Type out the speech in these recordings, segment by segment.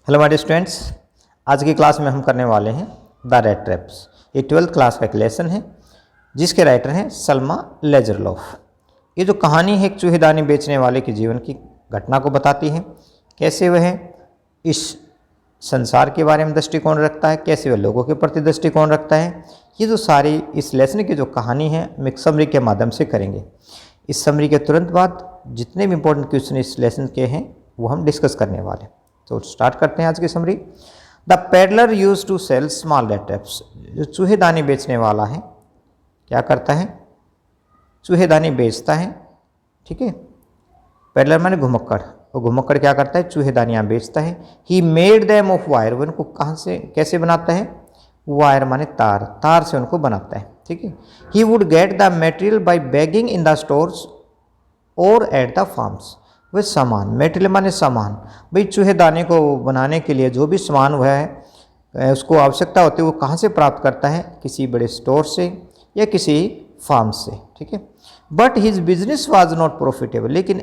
Hello my dear students, आज की class में हम करने वाले हैं द रेट ट्रैप्स। ये 12th क्लास का एक लेसन है जिसके राइटर हैं सल्मा लेजरलॉफ। ये जो कहानी है एक चूहेदानी बेचने वाले के जीवन की घटना को बताती है, कैसे वह इस संसार के बारे में दृष्टिकोण रखता है, कैसे वह लोगों के प्रति दृष्टिकोण रखता है। ये जो सारी इस लेसन की जो कहानी है हम एक समरी के माध्यम से करेंगे। इस समरी के तुरंत बाद जितने भी इंपॉर्टेंट क्वेश्चन इस लेसन के हैं वो हम डिस्कस करने वाले हैं। तो स्टार्ट करते हैं आज की summary. The peddler use to sell small rat traps. जो चूहेदानी बेचने वाला है क्या करता है, चूहेदानी बेचता है। ठीक है, पेडलर माने घुमक्कड़, और घुमक्कड़ क्या करता है, चूहेदानियाँ बेचता है। He made them of wire, वो इनको कहाँ से कैसे बनाता है, वायर माने तार, तार से उनको बनाता है। ठीक है, he would get the material by begging in the stores और एट द फार्म्स। वह सामान, मेटेरियल माने सामान, भाई चूहेदानी को बनाने के लिए जो भी सामान वह है उसको आवश्यकता होती है वो कहाँ से प्राप्त करता है, किसी बड़े स्टोर से या किसी फार्म से। ठीक है, but his business was not profitable. लेकिन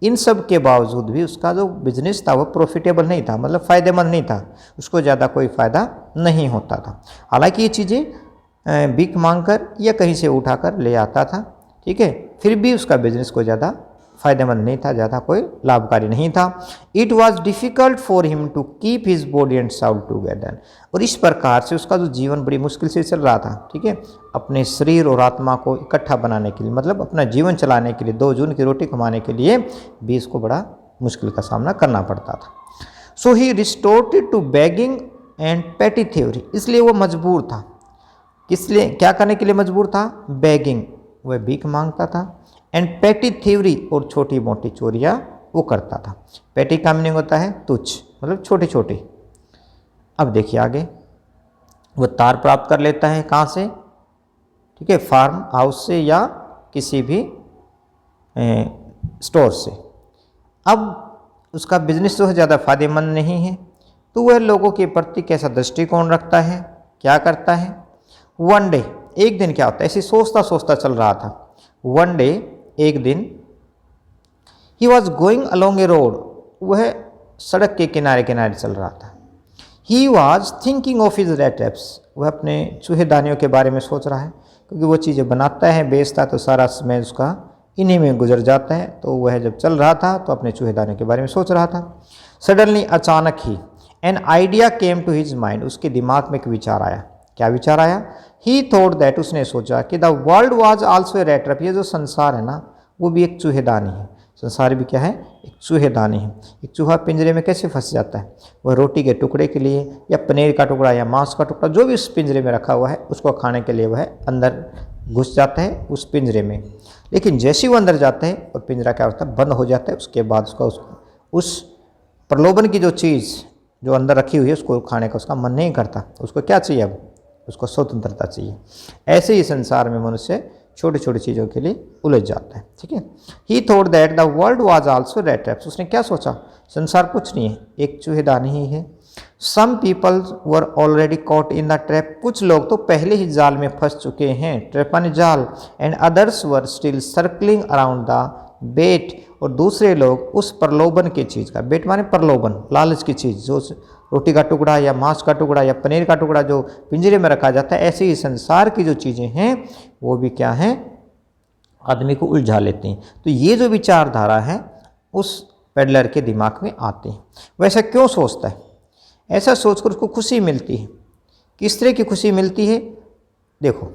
इन सब के बावजूद भी उसका जो बिजनेस था वो प्रॉफिटेबल नहीं था, मतलब फ़ायदेमंद नहीं था, उसको ज़्यादा कोई फ़ायदा नहीं होता था। हालांकि ये चीज़ें भीख मांगकर या कहीं से उठाकर ले आता था। ठीक है, फिर भी उसका बिजनेस को ज़्यादा फ़ायदेमंद नहीं था, ज़्यादा कोई लाभकारी नहीं था। It was difficult for him to keep his body and soul together. और इस प्रकार से उसका जो जीवन बड़ी मुश्किल से चल रहा था। ठीक है, अपने शरीर और आत्मा को इकट्ठा बनाने के लिए, मतलब अपना जीवन चलाने के लिए, 2 जून की रोटी कमाने के लिए भी इसको बड़ा मुश्किल का सामना करना पड़ता था। So he resorted to begging and petty thievery. इसलिए वो मजबूर था, किस लिए, क्या करने के लिए मजबूर था, बेगिंग, वह भीख मांगता था, एंड पेटी थ्योरी, और छोटी मोटी चोरियाँ वो करता था। पेटी का मीनिंग होता है तुच्छ, मतलब छोटी छोटी। अब देखिए आगे, वो तार प्राप्त कर लेता है कहाँ से, ठीक है, फार्म हाउस से या किसी भी स्टोर से। अब उसका बिजनेस जो है ज़्यादा फायदेमंद नहीं है, तो वह लोगों के प्रति कैसा दृष्टिकोण रखता है, क्या करता है। वन डे, एक दिन क्या होता है, ऐसे सोचता सोचता चल रहा था। वन डे, एक दिन, he was going along A road, वह सड़क के किनारे किनारे चल रहा था। He was thinking of his rate traps, वह अपने चूहेदानियों के बारे में सोच रहा है, क्योंकि वो चीज़ें बनाता है, बेचता है, तो सारा समय उसका इन्हीं में गुजर जाता है। तो वह जब चल रहा था तो अपने चूहेदानियों के बारे में सोच रहा था। सडनली, अचानक ही, an idea came to his mind, उसके दिमाग में एक विचार आया। क्या विचार आया, ही थॉट दैट, उसने सोचा कि the world was also a rat trap, ये जो संसार है ना वो भी एक चूहेदानी है। संसार भी क्या है, एक चूहेदानी है। एक चूहा पिंजरे में कैसे फंस जाता है, वह रोटी के टुकड़े के लिए या पनीर का टुकड़ा या मांस का टुकड़ा जो भी उस पिंजरे में रखा हुआ है उसको खाने के लिए वह अंदर घुस जाता है उस पिंजरे में। लेकिन जैसे ही वो अंदर जाता है और पिंजरा क्या होता है, बंद हो जाता है, उसके बाद उसका उस प्रलोभन की जो चीज़ जो अंदर रखी हुई है उसको खाने का उसका मन नहीं करता। उसको क्या चाहिए, अब उसको स्वतंत्रता चाहिए। ऐसे ही संसार में मनुष्य छोटी छोटी चीज़ों के लिए उलझ जाता है। ठीक है, ही thought that the world was also rate traps, उसने क्या सोचा, संसार कुछ नहीं है, एक चूहेदानी ही है। Some people were already caught in the trap, कुछ लोग तो पहले ही जाल में फंस चुके हैं, ट्रैप माने जाल। And others were still circling around the bait, और दूसरे लोग उस प्रलोभन की चीज़ का, बेट माने प्रलोभन, लालच की चीज़, जो रोटी का टुकड़ा या मांस का टुकड़ा या पनीर का टुकड़ा जो पिंजरे में रखा जाता है, ऐसे ही संसार की जो चीज़ें हैं वो भी क्या हैं, आदमी को उलझा लेती हैं। तो ये जो विचारधारा है उस पेडलर के दिमाग में आते हैं। वैसा क्यों सोचता है, ऐसा सोचकर उसको खुशी मिलती है। किस तरह की खुशी मिलती है, देखो,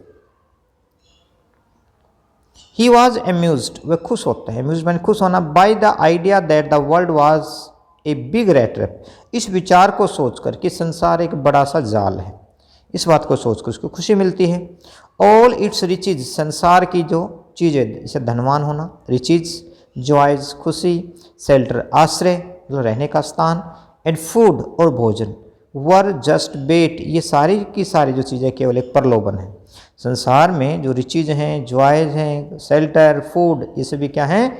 ही वॉज एम्यूज्ड, वह खुश होता है, एम्यूज मैंने खुश होना, by the idea that the world was a big rate trap, इस विचार को सोचकर कि संसार एक बड़ा सा जाल है, इस बात को सोचकर उसको खुशी मिलती है। ऑल इट्स रिचीज, संसार की जो चीज़ें, जैसे धनवान होना, रिचीज, जॉयज, खुशी, शेल्टर, आश्रय, मतलब रहने का स्थान, एंड फूड, और भोजन, वर जस्ट बेट, ये सारी की सारी जो चीज़ें केवल एक प्रलोभन है। संसार में जो रिचीज हैं, जॉयज हैं, शेल्टर, फूड, ये सभी क्या हैं,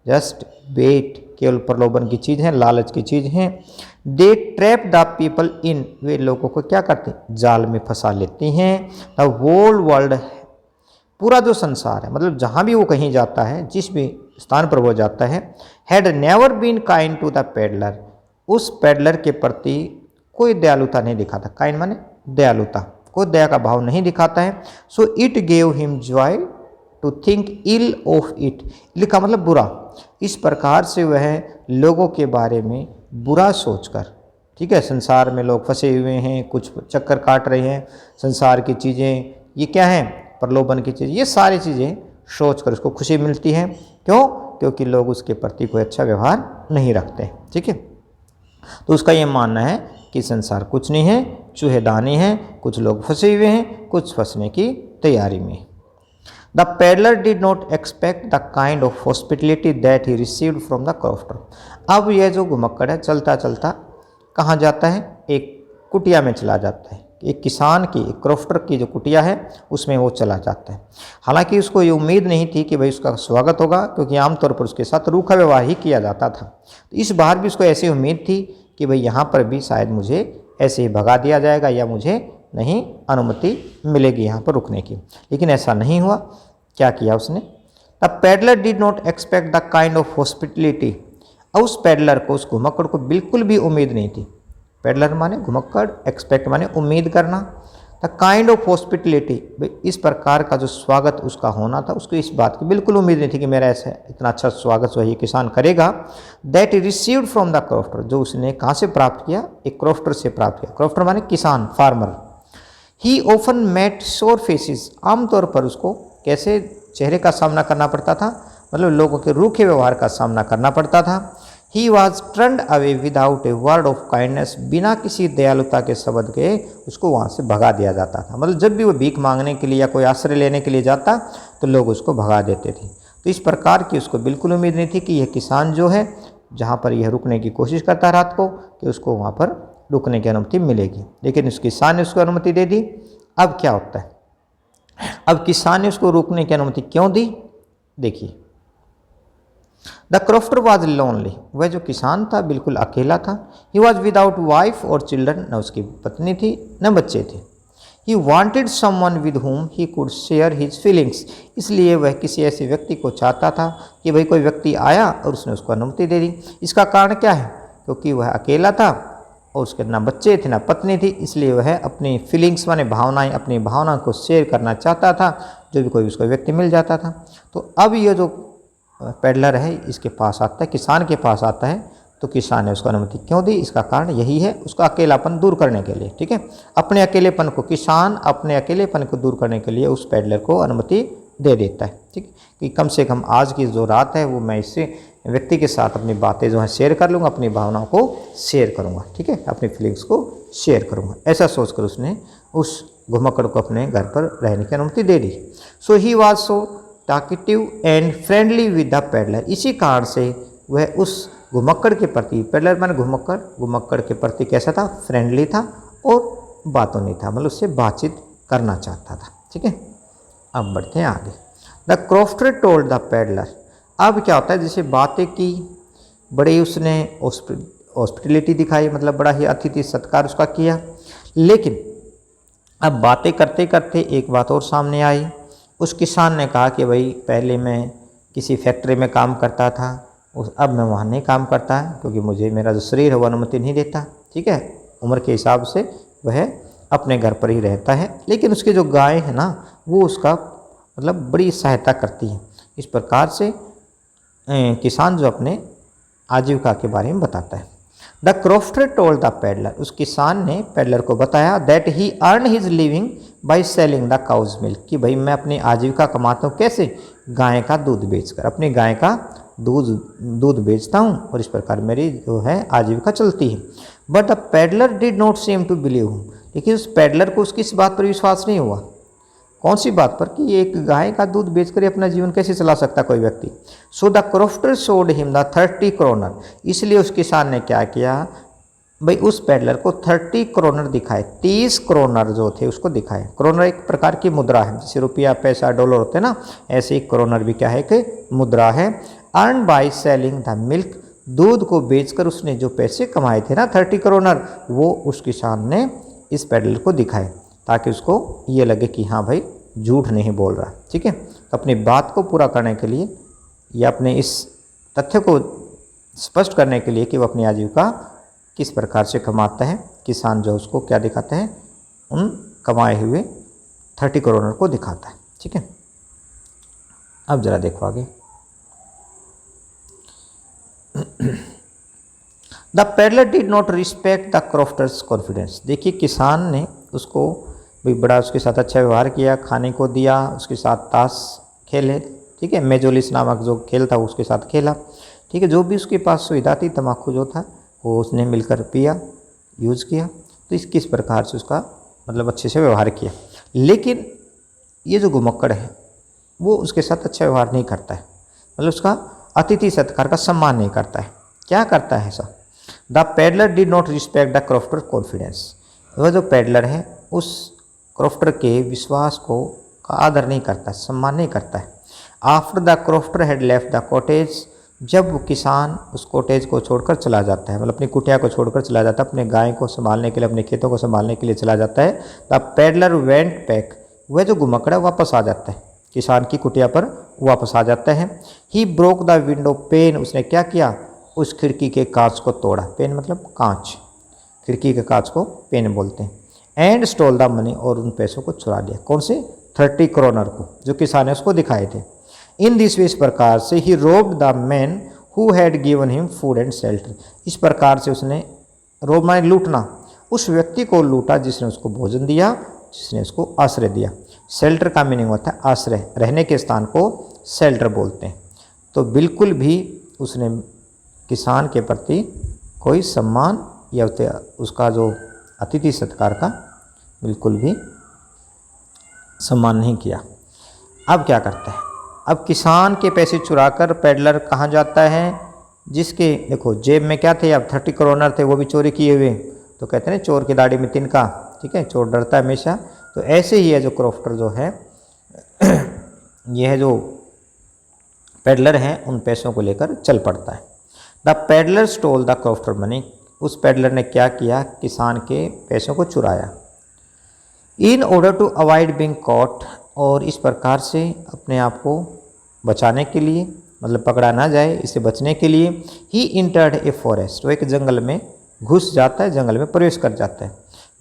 जस्ट बेट, केवल प्रलोभन की चीज़ है, लालच की चीज़ है। दे ट्रैप द पीपल इन, वे लोगों को क्या करते हैं, जाल में फंसा लेती हैं। द होल वर्ल्ड, पूरा जो संसार है, मतलब जहाँ भी वो कहीं जाता है, जिस भी स्थान पर वो जाता है, had never been kind to the peddler, उस पेडलर के प्रति कोई दयालुता नहीं दिखाता। काइंड माने दयालुता, कोई दया का भाव नहीं दिखाता है। So it gave him joy to think ill of it, ill का मतलब बुरा। इस प्रकार से वह लोगों के बारे में बुरा सोचकर, ठीक है, संसार में लोग फंसे हुए हैं, कुछ चक्कर काट रहे हैं, संसार की चीज़ें ये क्या है, प्रलोभन की चीज़, ये सारी चीज़ें सोचकर उसको खुशी मिलती है। क्यों? क्योंकि लोग उसके प्रति कोई अच्छा व्यवहार नहीं रखते। ठीक है, तो उसका ये मानना है कि संसार कुछ नहीं है, चूहेदानी है, कुछ लोग फंसे हुए हैं, कुछ फंसने की तैयारी में। The peddler did not expect the kind of hospitality that he received from the crofter. अब यह जो घुमक्कड़ है चलता चलता कहाँ जाता है, एक कुटिया में चला जाता है। एक किसान की, एक क्रॉफ्टर की जो कुटिया है उसमें वो चला जाता है। हालांकि उसको ये उम्मीद नहीं थी कि भाई उसका स्वागत होगा, क्योंकि आमतौर पर उसके साथ रूखा व्यवहार ही किया जाता था। तो इस बार भी उसको ऐसी उम्मीद थी कि भाई यहाँ पर भी शायद मुझे ऐसे ही भगा दिया जाएगा या मुझे नहीं अनुमति मिलेगी यहाँ पर रुकने की, लेकिन ऐसा नहीं हुआ। क्या किया उसने? The peddler did not expect the kind of hospitality. और उस पेडलर को, उस घुमक्कड़ को बिल्कुल भी उम्मीद नहीं थी। पेडलर माने घुमक्कड़, एक्सपेक्ट माने उम्मीद करना। द काइंड ऑफ हॉस्पिटलिटी, इस प्रकार का जो स्वागत उसका होना था, उसको इस बात की बिल्कुल उम्मीद नहीं थी कि मेरा ऐसा इतना अच्छा स्वागत जो है ये किसान करेगा। That received from the crofter, जो उसने कहाँ से प्राप्त किया? एक क्रॉफ्टर से प्राप्त किया। क्रॉफ्टर माने किसान, फार्मर। ही ऑफन मेट सोर फेसिस, आमतौर पर उसको कैसे चेहरे का सामना करना पड़ता था? मतलब लोगों के रूखे व्यवहार का सामना करना पड़ता था। He was turned away without a word of kindness, बिना किसी दयालुता के शब्द के उसको वहाँ से भगा दिया जाता था। मतलब जब भी वो भीख मांगने के लिए या कोई आश्रय लेने के लिए जाता तो लोग उसको भगा देते थे। तो इस प्रकार की उसको बिल्कुल उम्मीद नहीं थी कि यह किसान जो है, जहाँ पर यह रुकने की कोशिश करता रात को, कि उसको वहाँ पर रुकने की अनुमति मिलेगी। लेकिन उस किसान ने उसको अनुमति दे दी। अब क्या होता है? अब किसान ने उसको रोकने की अनुमति क्यों दी? देखिए, द क्रॉफ्टर वॉज लोनली, वह जो किसान था बिल्कुल अकेला था। ही वॉज विदाउट वाइफ और चिल्ड्रन, न उसकी पत्नी थी न बच्चे थे। He wanted someone with whom he could share his feelings, इसलिए वह किसी ऐसे व्यक्ति को चाहता था कि भाई कोई व्यक्ति आया और उसने उसको अनुमति दे दी। इसका कारण क्या है? क्योंकि वह अकेला था और उसके ना बच्चे थे ना पत्नी थी, इसलिए वह अपनी फीलिंग्स माने भावनाएं, अपनी भावना को शेयर करना चाहता था। जो भी कोई उसको व्यक्ति मिल जाता था। तो अब ये जो पेडलर है इसके पास आता है, किसान के पास आता है, तो किसान ने उसको अनुमति क्यों दी? इसका कारण यही है, उसका अकेलापन दूर करने के लिए। ठीक है, अपने अकेलेपन को, किसान अपने अकेलेपन को दूर करने के लिए उस पेडलर को अनुमति दे देता है। ठीक है, कि कम से कम आज की जो रात है वो मैं इससे व्यक्ति के साथ अपनी बातें जो है शेयर कर लूँगा, अपनी भावनाओं को शेयर करूँगा। ठीक है, अपनी फीलिंग्स को शेयर करूँगा, ऐसा सोचकर उसने उस घुमक्कड़ को अपने घर पर रहने की अनुमति दे दी। So he was so talkative and friendly with the peddler, इसी कारण से वह उस घुमक्कड़ के प्रति, पेडलर माने घुमक्कड़, घुमक्कड़ के प्रति कैसा था? फ्रेंडली था और बातों नहीं था, मतलब उससे बातचीत करना चाहता था। ठीक है, अब बढ़ते हैं आगे। The crofter told the peddler, अब क्या होता है, जैसे बातें की, बड़ी उसने हॉस्पिटलिटी दिखाई, मतलब बड़ा ही अतिथि सत्कार उसका किया। लेकिन अब बातें करते करते एक बात और सामने आई। उस किसान ने कहा कि भाई पहले मैं किसी फैक्ट्री में काम करता था, अब मैं वहाँ नहीं काम करता है, क्योंकि मुझे मेरा जो शरीर है वो अनुमति नहीं देता। ठीक है, उम्र के हिसाब से वह अपने घर पर ही रहता है। लेकिन उसकी जो गाय है ना, वो उसका मतलब बड़ी सहायता करती है। इस प्रकार से किसान जो अपने आजीविका के बारे में बताता है। The crofter told the peddler, उस किसान ने पेडलर को बताया that he earn his living by selling the cow's milk, कि भाई मैं अपनी आजीविका कमाता हूँ कैसे? गाय का दूध बेचकर, अपनी गाय का दूध बेचता हूँ और इस प्रकार मेरी जो है आजीविका चलती है। But the peddler did not seem to believe, लेकिन उस पेडलर को उसकी इस बात पर विश्वास नहीं हुआ। कौन सी बात पर? कि एक गाय का दूध बेचकर अपना जीवन कैसे चला सकता कोई व्यक्ति। So the crofter showed him the 30 kronor, इसलिए उस किसान ने क्या किया भाई, उस पेडलर को 30 क्रोनर दिखाए, 30 क्रोनर जो थे उसको दिखाए। क्रोनर एक प्रकार की मुद्रा है, जैसे रुपया, पैसा, डॉलर होते हैं ना, ऐसे ही क्रोनर भी क्या है कि मुद्रा है। Earn by selling the milk, दूध को बेचकर उसने जो पैसे कमाए थे ना 30 क्रोनर, वो उस किसान ने इस पेडलर को दिखाए, ताकि उसको ये लगे कि हाँ भाई झूठ नहीं बोल रहा। ठीक है, तो अपनी बात को पूरा करने के लिए या अपने इस तथ्य को स्पष्ट करने के लिए कि वो अपनी आजीविका किस प्रकार से कमाता है किसान, जो उसको क्या दिखाता है, उन कमाए हुए 30 करोड़ को दिखाता है। ठीक है, अब जरा देखो आगे। The peddler did not respect the crofter's confidence. देखिए किसान ने उसको भी बड़ा उसके साथ अच्छा व्यवहार किया, खाने को दिया, उसके साथ ताश खेले। ठीक है, मेजोलिस नामक जो खेल था उसके साथ खेला। ठीक है, जो भी उसके पास सुविधा थी, तम्बाकू जो था वो उसने मिलकर पिया, यूज़ किया। तो इस किस प्रकार से उसका मतलब अच्छे से व्यवहार किया। लेकिन ये जो घुमक्कड़ है वो उसके साथ अच्छा व्यवहार नहीं करता है, मतलब उसका अतिथि सत्कार का सम्मान नहीं करता है। क्या करता है ऐसा? The peddler did not respect the crofter confidence. वह जो पेडलर है उस क्रॉफ्टर के विश्वास को का आदर नहीं करता, सम्मान नहीं करता है। After the crofter had left the cottage, जब वो किसान उस कॉटेज को छोड़कर चला जाता है, मतलब अपनी कुटिया को छोड़कर चला जाता है, अपने गाय को संभालने के लिए, अपने खेतों को संभालने के लिए चला जाता है। द पेडलर वेंट बैक, वह जो घुमक्कड़ वापस आ जाता है, किसान की कुटिया पर वापस आ जाता है। He broke the window pane, उसने क्या किया, उस खिड़की के कांच को तोड़ा। पेन मतलब कांच, खिड़की के कांच को पेन बोलते हैं। एंड स्टोल द मनी, और उन पैसों को चुरा लिया। कौन से? 30 करोड़ को, जो किसान ने उसको दिखाए थे। इन दिस वे, इस प्रकार से ही robbed the man who had given him food and shelter. इस प्रकार से उसने रोब माने लूटना, उस व्यक्ति को लूटा जिसने उसको भोजन दिया, जिसने उसको आश्रय दिया। शेल्टर का मीनिंग होता है आश्रय, रहने के स्थान को शेल्टर बोलते हैं। तो बिल्कुल भी उसने किसान के प्रति कोई सम्मान या उसका जो अतिथि सत्कार का बिल्कुल भी सम्मान नहीं किया। अब क्या करता है? अब किसान के पैसे चुराकर पेडलर कहाँ जाता है? जिसके देखो जेब में क्या थे, अब 30 करोड़ थे, वो भी चोरी किए हुए। तो कहते हैं चोर की दाढ़ी में तिनका। ठीक है, चोर डरता है हमेशा। तो ऐसे ही है जो क्रॉफ्टर जो है यह है जो पेडलर हैं, उन पैसों को लेकर चल पड़ता है। The peddler stole the crofter money, उस पेडलर ने क्या किया, किसान के पैसों को चुराया। In order to avoid being caught, और इस प्रकार से अपने आप को बचाने के लिए, मतलब पकड़ा ना जाए, इससे बचने के लिए ही इंटर्ड ए फॉरेस्ट, वो एक जंगल में घुस जाता है, जंगल में प्रवेश कर जाता है।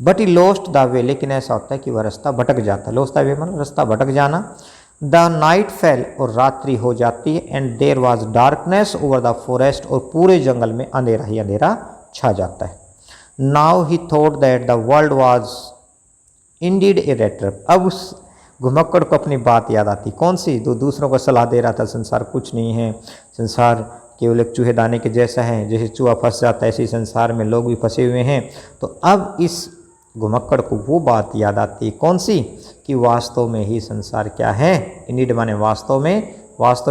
But he lost the way, लेकिन ऐसा होता है कि वह रास्ता भटक जाता है। लॉस्ट द वे मतलब रास्ता भटक जाना। द नाइट फेल, और रात्रि हो जाती है। And there was darkness over the forest, और पूरे जंगल में अंधेरा ही अंधेरा छा जाता है। Now he thought that the world was Indeed A rat trap. अब उस घुमक्कड़ को अपनी बात याद आती। कौन सी? जो दूसरों को सलाह दे रहा था, संसार कुछ नहीं है, संसार केवल एक चूहे दाने के जैसा है, जैसे चूहा फंस जाता है ऐसे ही संसार में लोग भी फंसे हुए हैं। तो अब इस घुमक्कड़ को वो बात याद आती। कौन सी? कि वास्तव में ही संसार क्या है, इंडीड माने वास्तव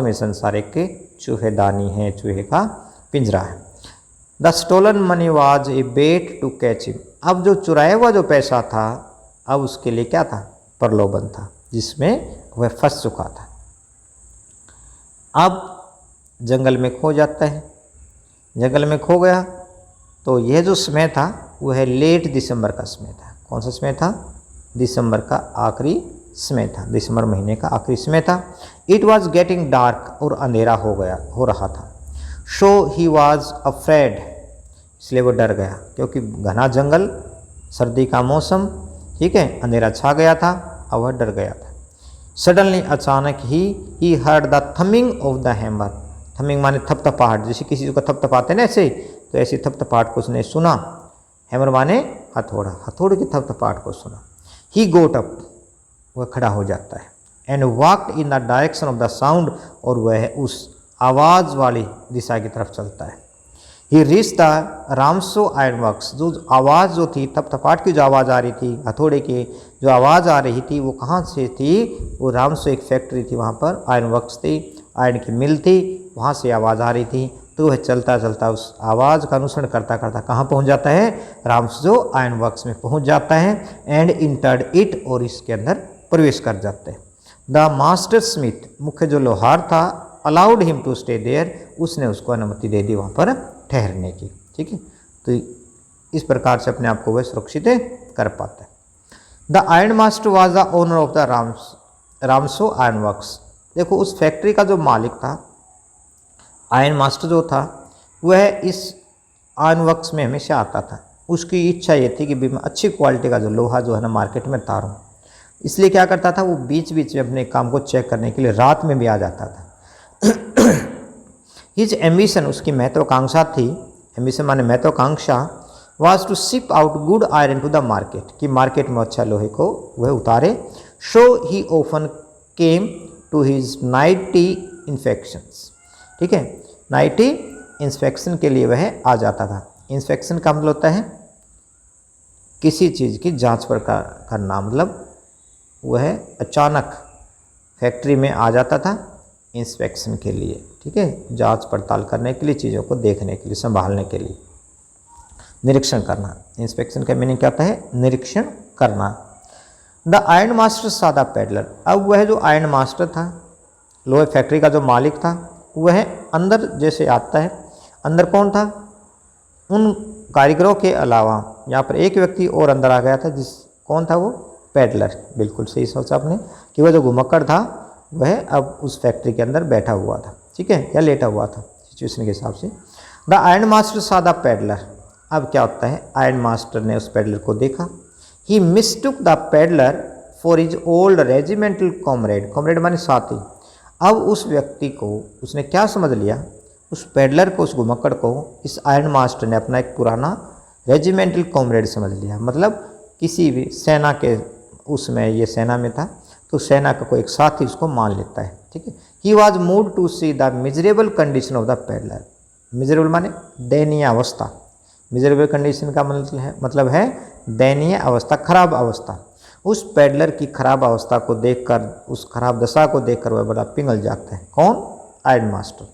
में संसार एक चूहेदानी है, चूहे का पिंजरा है। The stolen money was a bait to catch him. अब जो चुराया हुआ जो पैसा था, अब उसके लिए क्या था? प्रलोभन था, जिसमें वह फंस चुका था। अब जंगल में खो जाता है। जंगल में खो गया तो यह जो समय था वह लेट दिसंबर का समय था। कौन सा समय था? दिसंबर का आखिरी समय था, दिसंबर महीने का आखिरी समय था। इट वॉज गेटिंग डार्क, और अंधेरा हो रहा था। सो ही वॉज अफ्रेड, इसलिए वो डर गया, क्योंकि घना जंगल, सर्दी का मौसम, ठीक है, अंधेरा छा गया था, अब वह डर गया था। सडनली, अचानक ही heard the thumping of the hammer. Thumping माने थपथपाहट, जैसे किसी को थपथपाते ना ऐसे, तो ऐसी थपथपाहट को उसने सुना। हैमर माने हथौड़ा, हथौड़े की थपथपाहट को सुना। ही गोट अप, वह खड़ा हो जाता है। And walked in the direction of the sound, और वह उस आवाज़ वाली दिशा की तरफ चलता है। ही reach the Ramsjo iron works, जो आवाज़ जो थी, थपथपाहट की जो आवाज़ आ रही थी, हथौड़े की जो आवाज़ आ रही थी, वो कहाँ से थी? वो रामसो एक फैक्ट्री थी, वहाँ पर आयरन वर्क्स थी, आयरन की मिल थी, वहाँ से आवाज़ आ रही थी। तो वह चलता चलता उस आवाज़ का अनुसरण करता करता कहाँ पहुँच जाता है? रामसो आयरन वर्क्स में पहुँच जाता है। एंड इंटर्ड इट, और इसके अंदर प्रवेश कर जाते हैं। द मास्टर स्मिथ, मुख्य जो लोहार था, allowed him to stay there, उसने उसको अनुमति दे दी वहाँ पर ठहरने की। ठीक है, तो इस प्रकार से अपने आप को वह सुरक्षित कर पाता है। The iron master was the owner of the Ramsjo iron works. देखो, उस फैक्ट्री का जो मालिक था, आयरन मास्टर जो था, वह इस आयरन वर्क्स में हमेशा आता था। उसकी इच्छा ये थी कि भी मैं अच्छी क्वालिटी का जो लोहा जो है ना मार्केट में तारूं। इसलिए क्या करता था, वो बीच बीच में अपने काम को चेक करने के लिए रात में भी आ जाता था। हिज एम्बिशन, उसकी महत्वाकांक्षा थी, एम्बिशन माने महत्वाकांक्षा, was to ship out good iron to the market, कि मार्केट में अच्छा लोहे को वह उतारे। So he often came to his nightly inspections, ठीक है, नाइट टी इंस्पेक्शन के लिए वह आ जाता था। इंस्पेक्शन का मतलब होता है किसी चीज़ की जांच पड़ताल करना, मतलब वह अचानक फैक्ट्री में आ जाता था इंस्पेक्शन के लिए, ठीक है, जांच पड़ताल करने के लिए, चीज़ों को देखने के लिए, संभालने के लिए, निरीक्षण करना। इंस्पेक्शन का मीनिंग क्या होता है, निरीक्षण करना। द आयरन मास्टर सा द पेडलर, अब वह जो आयरन मास्टर था, लोहे फैक्ट्री का जो मालिक था, वह अंदर जैसे आता है, अंदर कौन था, उन कारीगरों के अलावा यहाँ पर एक व्यक्ति और अंदर आ गया था, कौन था वो, पेडलर। बिल्कुल सही सोचा आपने कि वह जो घुमक्कड़ था वह अब उस फैक्ट्री के अंदर बैठा हुआ था, ठीक है, या लेटा हुआ था सिचुएशन के हिसाब से। द आयरन मास्टर सा द पेडलर, अब क्या होता है, आयरन मास्टर ने उस पेडलर को देखा। He mistook the peddler for his old regimental comrade, comrade माने साथी। अब उस व्यक्ति को उसने क्या समझ लिया, उस पेडलर को, उस घुमक्कड़ को इस आयरन मास्टर ने अपना एक पुराना रेजिमेंटल कॉमरेड समझ लिया। मतलब किसी भी सेना के, उसमें ये सेना में था तो सेना का कोई एक साथी उसको मान लेता है, ठीक है। He was moved to see the miserable condition of the peddler, miserable माने दयनीय अवस्था, मिजरेबल कंडीशन का मतलब है दयनीय अवस्था, खराब अवस्था। उस पेडलर की खराब अवस्था को देखकर, उस खराब दशा को देखकर वह बड़ा पिघल जाता है। कौन, iron master.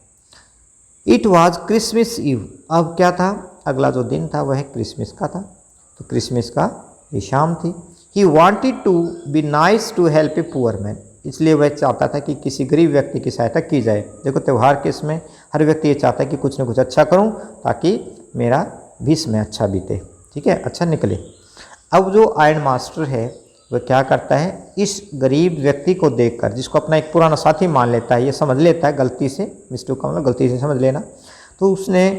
It was Christmas Eve, अब क्या था, अगला जो दिन था वह क्रिसमस का था, तो क्रिसमस का ये शाम थी। He wanted to be nice to help a poor man, इसलिए वह चाहता था कि किसी गरीब व्यक्ति की सहायता की जाए। देखो त्यौहार के इसमें हर व्यक्ति ये चाहता है कि कुछ न कुछ अच्छा करूं ताकि मेरा भी समय अच्छा बीते, ठीक है, अच्छा निकले। अब जो आयरन मास्टर है वह क्या करता है, इस गरीब व्यक्ति को देखकर, जिसको अपना एक पुराना साथी मान लेता है, ये समझ लेता है गलती से, मिस्टेक का मतलब गलती से समझ लेना, तो उसने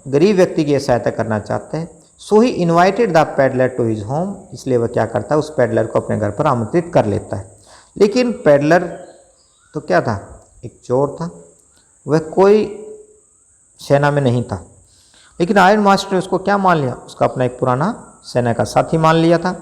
गरीब व्यक्ति की सहायता करना चाहता है। So he invited the peddler to his home, इसलिए वह क्या करता है, उस पेडलर को अपने घर पर आमंत्रित कर लेता है। लेकिन पेडलर तो क्या था, एक चोर था, वह कोई सेना में नहीं था, लेकिन आयरन मास्टर ने उसको क्या मान लिया, उसका अपना एक पुराना सेना का साथी मान लिया था।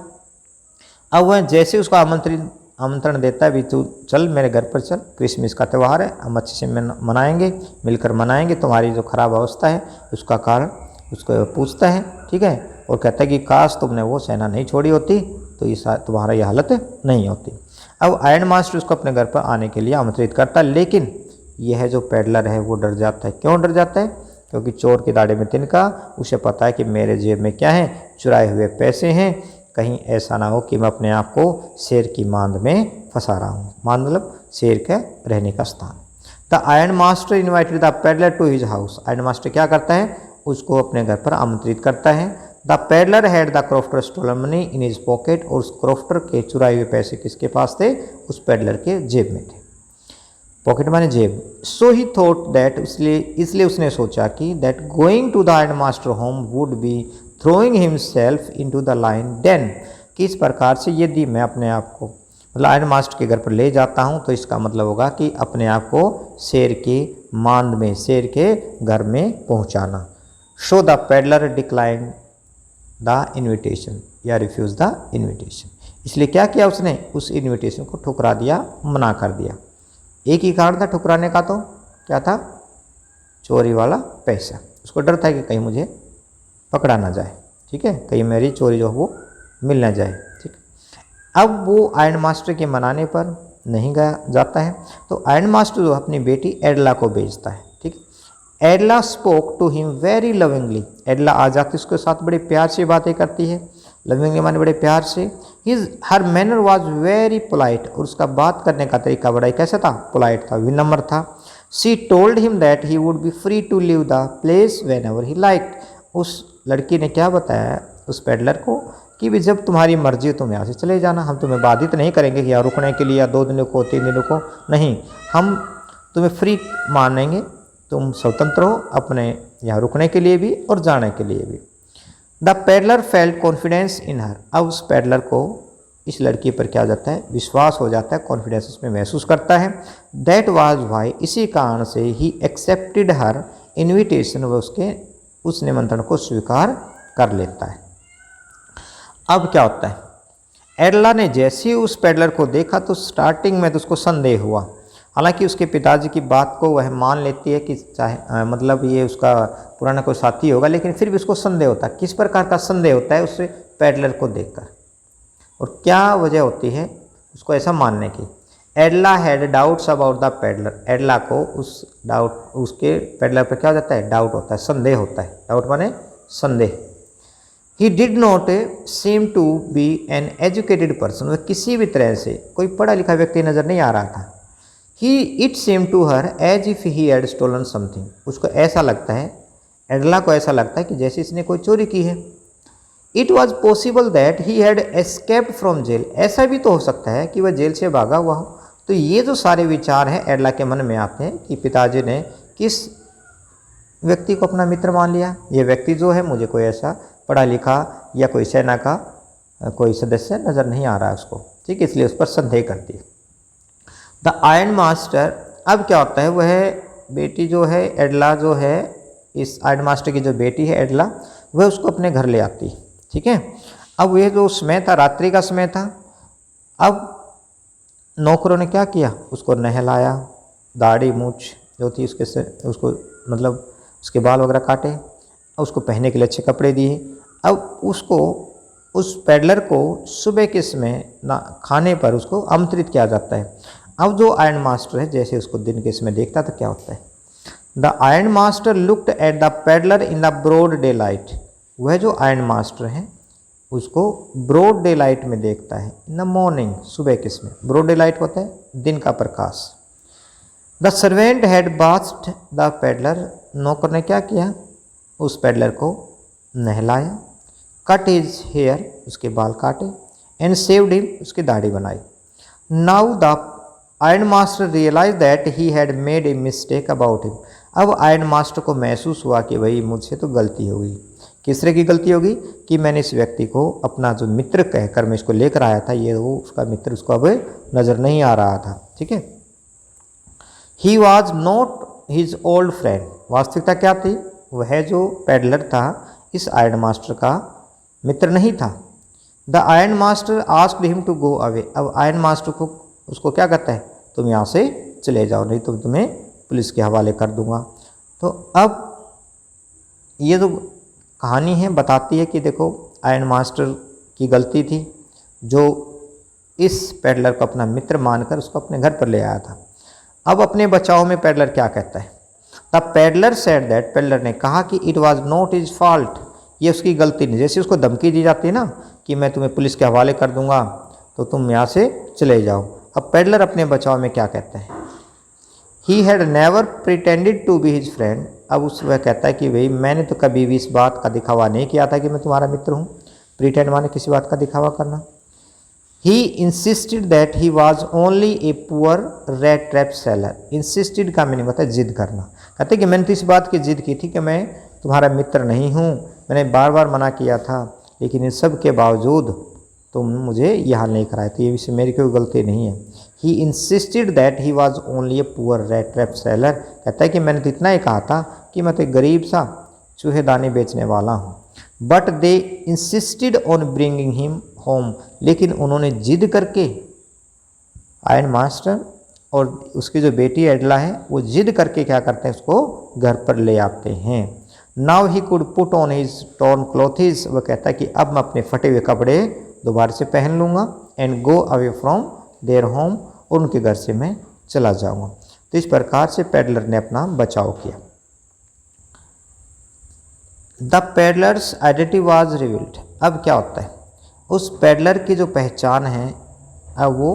अब वह जैसे उसको आमंत्रण देता है, भी तू चल मेरे घर पर चल, क्रिसमस का त्यौहार है, हम अच्छे से मनाएंगे, मिलकर मनाएंगे, तुम्हारी जो खराब अवस्था है उसका कारण उसको पूछता है, ठीक है, और कहता है कि काश तुमने वो सेना नहीं छोड़ी होती तो ये तुम्हारा ये हालत नहीं होती। अब आयरन मास्टर उसको अपने घर पर आने के लिए आमंत्रित करता है, लेकिन यह जो पेडलर है वो डर जाता है। क्यों डर जाता है, क्योंकि चोर के दाड़े में तिनका, उसे पता है कि मेरे जेब में क्या है, चुराए हुए पैसे हैं, कहीं ऐसा ना हो कि मैं अपने आप को शेर की मांद में फंसा रहा हूँ। मांद मतलब शेर का रहने का स्थान। The iron master invited the peddler to his house, iron master क्या करता है, उसको अपने घर पर आमंत्रित करता है। The peddler had the crofter stolen money in his pocket, और उस क्रॉफ्टर के चुराए हुए पैसे किसके पास थे, उस पेडलर के जेब में थे। पॉकेट माने जेब। सो ही थॉट दैट, इसलिए उसने सोचा कि that going to the iron master home would be throwing himself into the lion den, कि इस प्रकार से यदि मैं अपने आप को मतलब आयरन मास्टर के घर पर ले जाता हूँ तो इसका मतलब होगा कि अपने आप को शेर की मांद में, शेर के घर में पहुँचाना। So the peddler decline the invitation, या रिफ्यूज़ द इन्विटेशन, इसलिए क्या किया उसने, उस इन्विटेशन को ठुकरा दिया, मना कर दिया। एक ही कारण था ठुकराने का, तो क्या था, चोरी वाला पैसा। उसको डर था कि कहीं मुझे पकड़ा ना जाए, ठीक है, कहीं मेरी चोरी जो वो मिल ना जाए, ठीक। अब वो आयरन मास्टर के मनाने पर नहीं गया जाता है, तो आयरन मास्टर जो अपनी बेटी एडला को भेजता है, ठीक। Edla spoke to him very lovingly, Edla आ जाती उसके साथ बड़े प्यार से बातें करती है, लविंगली माने बड़े प्यार से। हर मैनर वॉज वेरी पोलाइट, और उसका बात करने का तरीका बड़ा ही कैसा था, पोलाइट था, विनम्र था। She told him that he would be free to leave the place whenever he like, उस लड़की ने क्या बताया उस पेडलर को कि भी जब तुम्हारी मर्जी हो तुम यहाँ से चले जाना, हम तुम्हें बाधित नहीं करेंगे कि यहाँ रुकने के लिए या 2 दिनों को 3 दिनों को, नहीं, हम तुम्हें फ्री मानेंगे, तुम स्वतंत्र हो अपने यहाँ रुकने के लिए भी और जाने के लिए भी। The peddler felt confidence in her. अब उस पेडलर को इस लड़की पर क्या हो जाता है, विश्वास हो जाता है, कॉन्फिडेंस उसमें महसूस करता है। दैट वाज वाई, इसी कारण से ही एक्सेप्टेड हर इन्विटेशन, वह उस निमंत्रण को स्वीकार कर लेता है। अब क्या होता है, एडला ने जैसे ही उस पेडलर को देखा तो स्टार्टिंग में तो उसको संदेह हुआ। हालांकि उसके पिताजी की बात को वह मान लेती है कि चाहे मतलब ये उसका पुराना कोई साथी होगा, लेकिन फिर भी उसको संदेह होता है। किस प्रकार का संदेह होता है उससे पेडलर को देखकर, और क्या वजह होती है उसको ऐसा मानने की। Edla had doubts about the peddler. Edla को उसके पेडलर पर क्या हो जाता है, डाउट होता है, संदेह होता है। डाउट माने संदेह। He did not seem to be an educated person. वह किसी भी तरह से कोई पढ़ा लिखा व्यक्ति नज़र नहीं आ रहा था। It seemed to her as if he had stolen something. उसको ऐसा लगता है, एडला को ऐसा लगता है कि जैसे इसने कोई चोरी की है। It was possible that he had escaped from jail. ऐसा भी तो हो सकता है कि वह जेल से भागा हुआ हो। तो ये जो सारे विचार हैं एडला के मन में आते हैं कि पिताजी ने किस व्यक्ति को अपना मित्र मान लिया। ये व्यक्ति जो है मुझे कोई ऐसा पढ़ा लिखा या कोई सेना का कोई सदस्य नज़र नहीं आ रहा है उसको, ठीक, इसलिए उस पर संदेह करती है। The iron master. अब क्या होता है, वह बेटी जो है एडला जो है, इस आयरन मास्टर की जो बेटी है एडला, वह उसको अपने घर ले आती है, ठीक है। अब यह जो समय था, रात्रि का समय था। अब नौकरों ने क्या किया, उसको नहलाया, दाढ़ी मूछ जो थी उसको मतलब उसके बाल वगैरह काटे, उसको पहनने के लिए अच्छे कपड़े दिए। अब उसको उस पेडलर को सुबह के समय ना खाने पर उसको आमंत्रित किया जाता है। अब जो आयरन मास्टर है जैसे उसको दिन के समय देखता तो क्या होता है, the iron master looked at the peddler in the broad daylight. वह जो आयरन मास्टर है उसको ब्रॉड डे लाइट में देखता है, इन द मॉर्निंग, सुबह के समय। ब्रॉड डे लाइट होता है दिन का प्रकाश। The servant had bathed the peddler. नौकर ने क्या किया, उस पेडलर को नहलाया, कट हिज हेयर, उसके बाल काटे, एंड सेव्ड हिम, उसकी दाढ़ी बनाई। Now the iron master realise that he had made a mistake about him. अब आयरन मास्टर को महसूस हुआ कि भाई मुझसे तो गलती हो गई। किस तरह की गलती होगी कि मैंने इस व्यक्ति को अपना जो मित्र कहकर मैं इसको लेकर आया था, ये वो उसका मित्र उसको अब नज़र नहीं आ रहा था, ठीक है। He was not his old friend. वास्तविकता क्या थी, वह जो पेडलर था इस आयरन मास्टर का मित्र नहीं था। The iron master asked him to go away. अब आयरन मास्टर को उसको क्या कहता है, तुम यहाँ से चले जाओ, नहीं तो तुम्हें पुलिस के हवाले कर दूंगा। तो अब ये जो कहानी है बताती है कि देखो आयरन मास्टर की गलती थी जो इस पेडलर को अपना मित्र मानकर उसको अपने घर पर ले आया था। अब अपने बचाव में पेडलर क्या कहता है, the peddler said that. Peddler ने कहा कि it was not his fault, ये उसकी गलती नहीं। जैसे उसको धमकी दी जाती है ना कि मैं तुम्हें पुलिस के हवाले कर दूंगा तो तुम यहाँ से चले जाओ। अब पेडलर अपने बचाव में क्या कहता है, he had never pretended to be his friend. अब वह कहता है कि भाई मैंने तो कभी भी इस बात का दिखावा नहीं किया था कि मैं तुम्हारा मित्र हूँ। प्रिटेंड माने किसी बात का दिखावा करना। He insisted that he was only a poor red trap seller. Insisted का मीनिंग होता है जिद करना। कहते कि मैंने तो इस बात की जिद की थी कि मैं तुम्हारा मित्र नहीं हूँ, मैंने बार बार मना किया था, लेकिन इन सब के बावजूद तुम मुझे यहाँ नहीं कराए, तो ये विषय मेरी कोई गलती नहीं है। He insisted that he was only a poor red trap seller. कहता है कि मैंने तो इतना ही कहा था कि मैं तो एक गरीब सा चूहेदानी बेचने वाला हूँ। But they insisted on bringing him home. लेकिन उन्होंने जिद करके, आयरन मास्टर और उसकी जो बेटी एडला है वो जिद करके क्या करते हैं, उसको घर पर ले आते हैं। Now he could put on his torn clothes. वह कहता है कि अब मैं अपने फटे हुए कपड़े दोबारा से पहन लूँगा, and go away from their home, और उनके घर से मैं चला जाऊँगा। तो इस प्रकार से पेडलर ने अपना बचाव किया। The peddlers identity was revealed. अब क्या होता है, उस पेडलर की जो पहचान है अब वो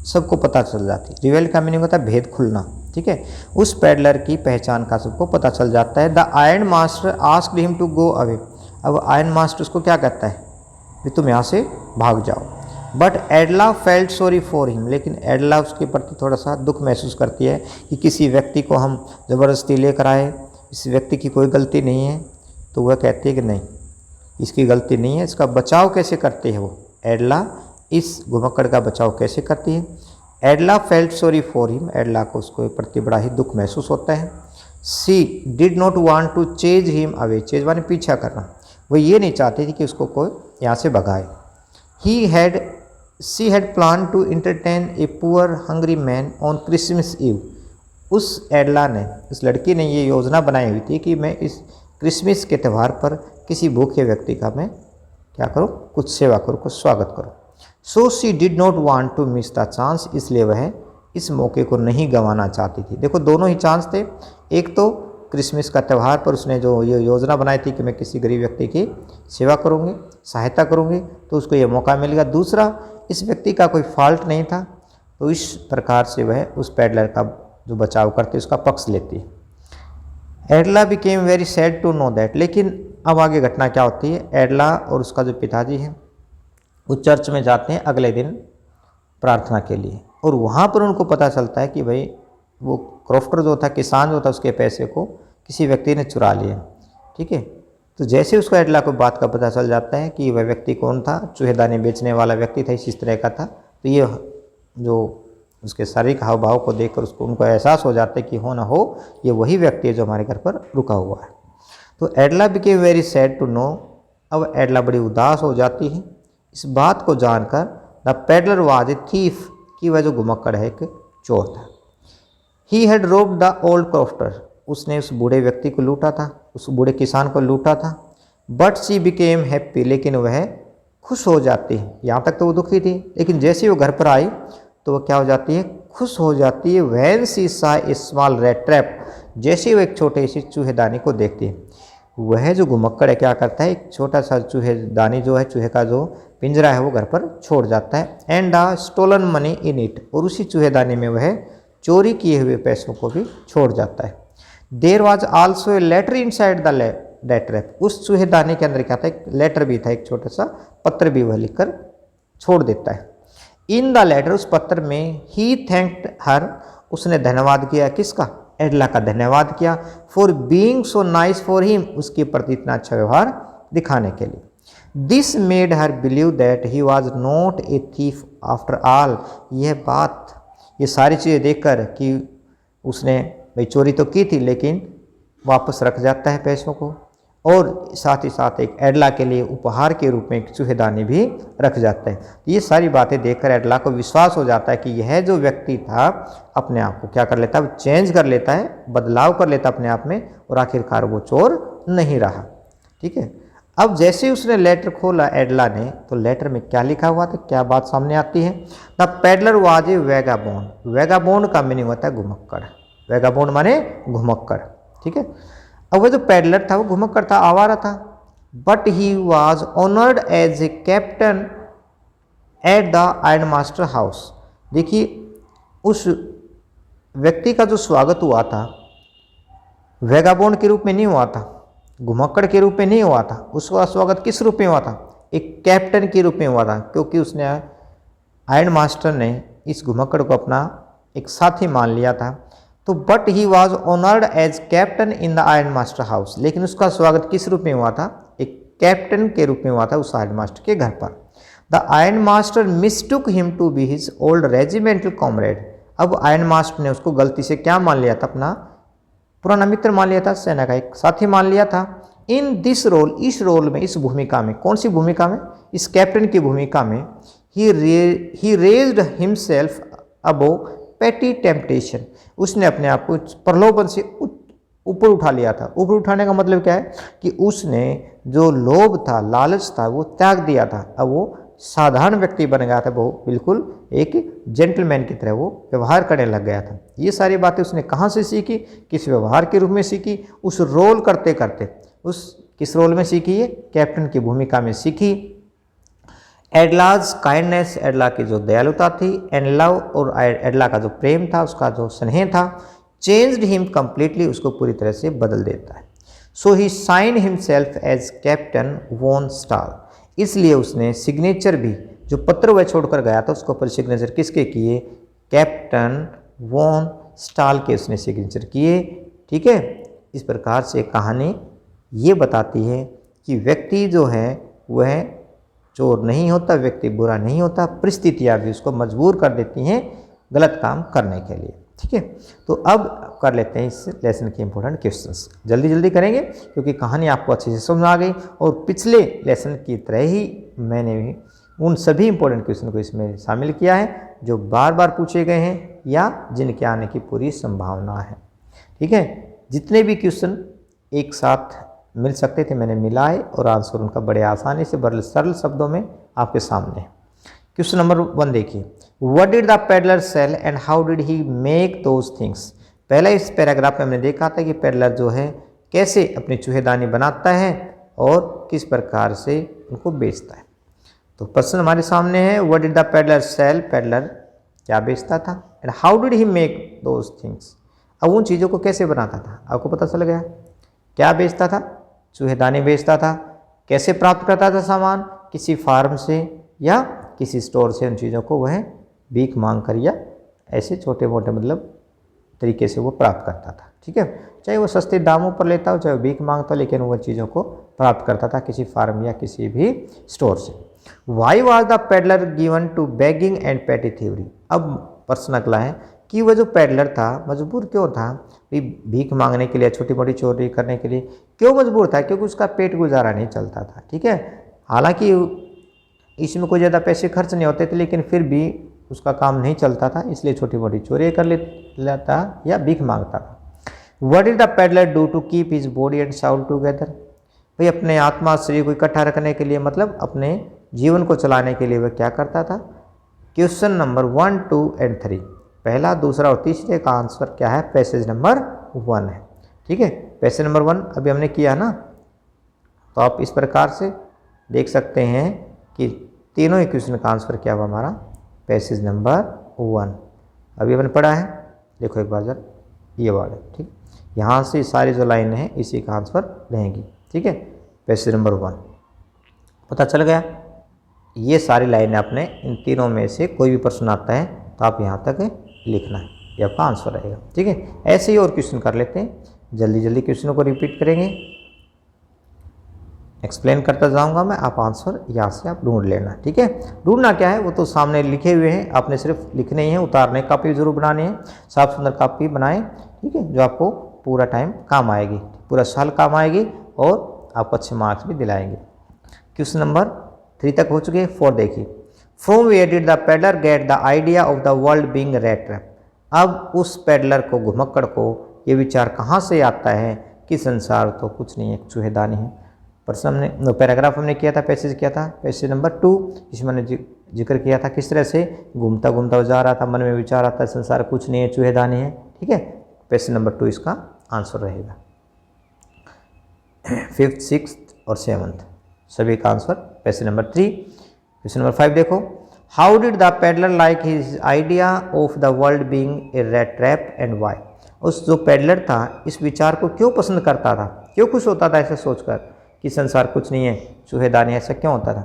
सबको पता चल जाती है। रिवील्ड का मीनिंग होता है भेद खुलना, ठीक है। उस पेडलर की पहचान का सबको पता चल जाता है। The iron master asked him to go away. अब आयरन मास्टर उसको क्या कहता है कि तुम यहाँ से भाग जाओ। But एडला felt sorry for him, लेकिन एडला उसके प्रति थोड़ा सा दुख महसूस करती है कि किसी व्यक्ति को हम ज़बरदस्ती लेकर आए, इस व्यक्ति की कोई गलती नहीं है। तो वह कहती है कि नहीं, इसकी गलती नहीं है। इसका बचाव कैसे करती है वो एडला, इस घुमक्कड़ का बचाव कैसे करती है। Edla felt sorry for him, Edla को उसके प्रति बड़ा ही दुख महसूस होता है। She did not want to chase him away, chase माने पीछा करना, वो ये नहीं चाहती थी कि उसको कोई यहाँ से भगाए। She had plan to entertain a poor hungry man on Christmas Eve, उस एडला ने, उस लड़की ने ये योजना बनाई हुई थी कि मैं इस क्रिसमस के त्यौहार पर किसी भूखे व्यक्ति का मैं क्या करूँ, कुछ सेवा करूँ, कुछ स्वागत करूँ। So she did not want to miss the chance, इसलिए वह इस मौके को नहीं गंवाना चाहती थी। देखो दोनों ही चांस थे, एक तो क्रिसमस का त्यौहार पर उसने जो ये योजना बनाई थी कि मैं किसी गरीब व्यक्ति की सेवा करूँगी, सहायता करूँगी, तो उसको ये मौका मिल गया। दूसरा, इस व्यक्ति का कोई फॉल्ट नहीं था, तो इस प्रकार से वह उस पैडलर का जो बचाव करती उसका पक्ष लेती है। Edla became very sad to know that, लेकिन अब आगे घटना क्या होती है, एडला और उसका जो पिताजी है वो चर्च में जाते हैं अगले दिन प्रार्थना के लिए, और वहाँ पर उनको पता चलता है कि भाई वो क्रॉफ्टर जो था, किसान जो था, उसके पैसे को किसी व्यक्ति ने चुरा लिया। ठीक है, तो जैसे उसको एडला को बात का पता चल जाता है कि वह व्यक्ति कौन था, चूहेदानी बेचने वाला व्यक्ति था, इस तरह का था, तो ये जो उसके शारीरिक हाव भाव को देखकर उसको उनको एहसास हो जाता है कि हो ना हो ये वही व्यक्ति है जो हमारे घर पर रुका हुआ है। तो Edla became very sad to know, अब एडला बड़ी उदास हो जाती है इस बात को जानकर the peddler was a thief, कि वह जो घुमक्कड़ है एक चोर था। He had robed the old crofter, उसने उस बूढ़े व्यक्ति को लूटा था, उस बूढ़े किसान को लूटा था। बट शी बिकेम हैप्पी, लेकिन वह खुश हो जाती है। यहाँ तक तो वो दुखी थी, लेकिन जैसे वो घर पर आई तो वह क्या हो जाती है, खुश हो जाती है। वैन सी सा ए स्मॉल रेड ट्रैप, जैसे वो एक छोटे से चूहेदानी को देखती है, वह जो घुमक्कड़ है क्या करता है, एक छोटा सा चूहेदानी जो है, चूहे का जो पिंजरा है वो घर पर छोड़ जाता है। And the stolen money in it, और उसी चूहेदानी में वह चोरी किए हुए पैसों को भी छोड़ जाता है। There was also a letter inside the rat trap, उस चूहेदानी के अंदर क्या था, एक लेटर भी था, एक छोटा सा पत्र भी वह लिखकर छोड़ देता है। इन द लेटर, उस पत्र में, ही थैंक्ड हर, उसने धन्यवाद किया, किसका, एडला का धन्यवाद किया, for being so nice for him, उसके प्रति इतना अच्छा व्यवहार दिखाने के लिए। This made her believe that he was not a thief after all, यह बात, ये सारी चीज़ें देखकर कि उसने भाई चोरी तो की थी लेकिन वापस रख जाता है पैसों को, और साथ ही साथ एक एडला के लिए उपहार के रूप में एक चूहेदानी भी रख जाता है। ये सारी बातें देखकर एडला को विश्वास हो जाता है कि यह जो व्यक्ति था अपने आप को क्या कर लेता है, चेंज कर लेता है, बदलाव कर लेता अपने आप में, और आखिरकार वो चोर नहीं रहा। ठीक है, अब जैसे उसने लेटर खोला एडला ने, तो लेटर में क्या लिखा हुआ था, क्या बात सामने आती है, the peddler was a vagabond, vagabond का मीनिंग होता है घुमक्कड़, वैगाबॉन्ड माने घुमक्कड़। ठीक है, अब वह जो पैडलर था वो घुमक्कड़ था, आवारा था, but he was honoured as a captain at the iron master house. देखिए उस व्यक्ति का जो स्वागत हुआ था वैगाबॉन्ड के रूप में नहीं हुआ था, घुमक्कड़ के रूप में नहीं हुआ था, उसका स्वागत किस रूप में हुआ था, एक कैप्टन के रूप में हुआ था, क्योंकि उसने आयरन मास्टर ने इस घुमक्कड़ को अपना एक साथी मान लिया था। तो but he was honoured as captain in the iron master house, लेकिन उसका स्वागत किस रूप में हुआ था, एक कैप्टन के रूप में हुआ था उस आयरन मास्टर के घर पर। The iron master mistook him to be his old regimental comrade, अब आयरन मास्टर ने उसको गलती से क्या मान लिया था, अपना पुराना मित्र मान लिया था, सेना का एक साथी मान लिया था। इन दिस रोल, इस रोल में, इस भूमिका में, कौन सी भूमिका में, इस कैप्टन की भूमिका में, ही रेज्ड हिमसेल्फ अबो पेटी टेम्पटेशन, उसने अपने आप को प्रलोभन से ऊपर उठा लिया था। ऊपर उठाने का मतलब क्या है कि उसने जो लोभ था, लालच था, वो त्याग दिया था। अब वो साधारण व्यक्ति बन गया था, वो बिल्कुल एक जेंटलमैन की तरह वो व्यवहार करने लग गया था। ये सारी बातें उसने कहाँ से सीखी, किस व्यवहार के रूप में सीखी, उस रोल करते करते, उस किस रोल में सीखी, ये कैप्टन की भूमिका में सीखी। एडलाज काइंडनेस, एडला की जो दयालुता थी, एंड लव, और एडला का जो प्रेम था, उसका जो स्नेह था, चेंज्ड हिम कम्प्लीटली, उसको पूरी तरह से बदल देता है। So he signed himself as captain von Stahle, इसलिए उसने सिग्नेचर भी जो पत्र वह छोड़कर गया था उसके ऊपर सिग्नेचर किसके किए? कैप्टन वॉन स्टाल के उसने सिग्नेचर किए। ठीक है, इस प्रकार से कहानी ये बताती है कि व्यक्ति जो है वह चोर नहीं होता, व्यक्ति बुरा नहीं होता, परिस्थितियाँ भी उसको मजबूर कर देती हैं गलत काम करने के लिए। ठीक है, तो अब कर लेते हैं इस लेसन के इंपॉर्टेंट क्वेश्चंस। जल्दी जल्दी करेंगे क्योंकि कहानी आपको अच्छे से समझ आ गई, और पिछले लेसन की तरह ही मैंने भी उन सभी इंपॉर्टेंट क्वेश्चन को इसमें शामिल किया है जो बार बार पूछे गए हैं या जिनके आने की पूरी संभावना है। ठीक है, जितने भी क्वेश्चन एक साथ मिल सकते थे मैंने मिलाए और आंसर उनका बड़े आसानी से बड़े सरल शब्दों में आपके सामने है। क्वेश्चन नंबर 1 देखिए, what did the peddler sell and how did he make those things. पहला इस पैराग्राफ में हमने देखा था कि पेडलर जो है कैसे अपनी चूहेदानी बनाता है और किस प्रकार से उनको बेचता है। तो प्रश्न हमारे सामने है, what did the peddler sell, peddler क्या बेचता था, and how did he make those things, अब उन चीज़ों को कैसे बनाता था। आपको पता चल गया क्या बेचता था, चूहेदानी बेचता था। कैसे प्राप्त करता था सामान, किसी फार्म से या किसी स्टोर से उन चीज़ों को वह भीख मांग कर या ऐसे छोटे मोटे मतलब तरीके से वो प्राप्त करता था। ठीक है, चाहे वो सस्ते दामों पर लेता हो चाहे वो भीख मांगता हो, लेकिन वह चीज़ों को प्राप्त करता था किसी फार्म या किसी भी स्टोर से। Why was the peddler given to begging and petty thievery. अब प्रश्न अगला है कि वह जो पेडलर था मजबूर क्यों था, भीख मांगने के लिए, छोटी मोटी चोरी करने के लिए क्यों मजबूर था? क्योंकि उसका पेट गुजारा नहीं चलता था। ठीक है, हालांकि इसमें कोई ज़्यादा पैसे खर्च नहीं होते थे, लेकिन फिर भी उसका काम नहीं चलता था, इसलिए छोटी मोटी चोरी कर लेता या भीख मांगता था। What did the peddler do to keep his body and soul together. भाई अपने आत्मा शरीर को इकट्ठा रखने के लिए, मतलब अपने जीवन को चलाने के लिए वह क्या करता था। क्वेश्चन नंबर 1, 2 एंड 3, पहला, दूसरा और तीसरे का आंसर क्या है? पैसेज नंबर 1 है। ठीक है, पैसेज नंबर 1 अभी हमने किया ना, तो आप इस प्रकार से देख सकते हैं कि तीनों ही क्वेश्चन का आंसर क्या हुआ हमारा? पैसेज नंबर 1 अभी हमने पढ़ा है। देखो एक बार जरा, ये वर्ड है। ठीक, यहाँ से सारी जो लाइन है इसी का आंसर रहेंगी। ठीक है, पैसेज नंबर 1 पता चल गया। ये सारी लाइनें आपने इन तीनों में से कोई भी प्रश्न आता है तो आप यहाँ तक लिखना है, ये आपका आंसर रहेगा। ठीक है, ऐसे ही और क्वेश्चन कर लेते हैं, जल्दी जल्दी क्वेश्चनों को रिपीट करेंगे, एक्सप्लेन करता जाऊंगा मैं, आप आंसर यहाँ से आप ढूंढ लेना। ठीक है, ढूंढना क्या है वो तो सामने लिखे हुए हैं, आपने सिर्फ लिखने ही है, उतारने कापी जरूर बनानी है, साफ सुंदर कापी बनाएं। ठीक है, जो आपको पूरा टाइम काम आएगी, पूरा साल काम आएगी और आपको अच्छे मार्क्स भी दिलाएंगे। क्वेश्चन नंबर 3 तक हो चुके हैं। 4 देखिए, from where did the peddler get the idea of the world being rat trap. अब उस पेडलर को, घुमक्कड़ को, ये विचार कहाँ से आता है कि संसार तो कुछ नहीं है, एक चूहेदानी है। प्रश्न हमने पैराग्राफ हमने किया था, पैसेज किया था पैसेज नंबर 2, जिसमें मैंने जिक्र किया था किस तरह से घूमता घूमता जा रहा था, मन में विचार आता है संसार कुछ नहीं है, चूहेदानी है। ठीक है, पैसेज नंबर 2 इसका आंसर रहेगा। 5th, 6th और 7th सभी का answer passage number 3। Question number 5 देखो, how did the peddler like his idea of the world being a rat trap and why. उस जो पेडलर था इस विचार को क्यों पसंद करता था, क्यों खुश होता था ऐसा सोचकर कि संसार कुछ नहीं है, चूहेदानी, ऐसा क्यों होता था?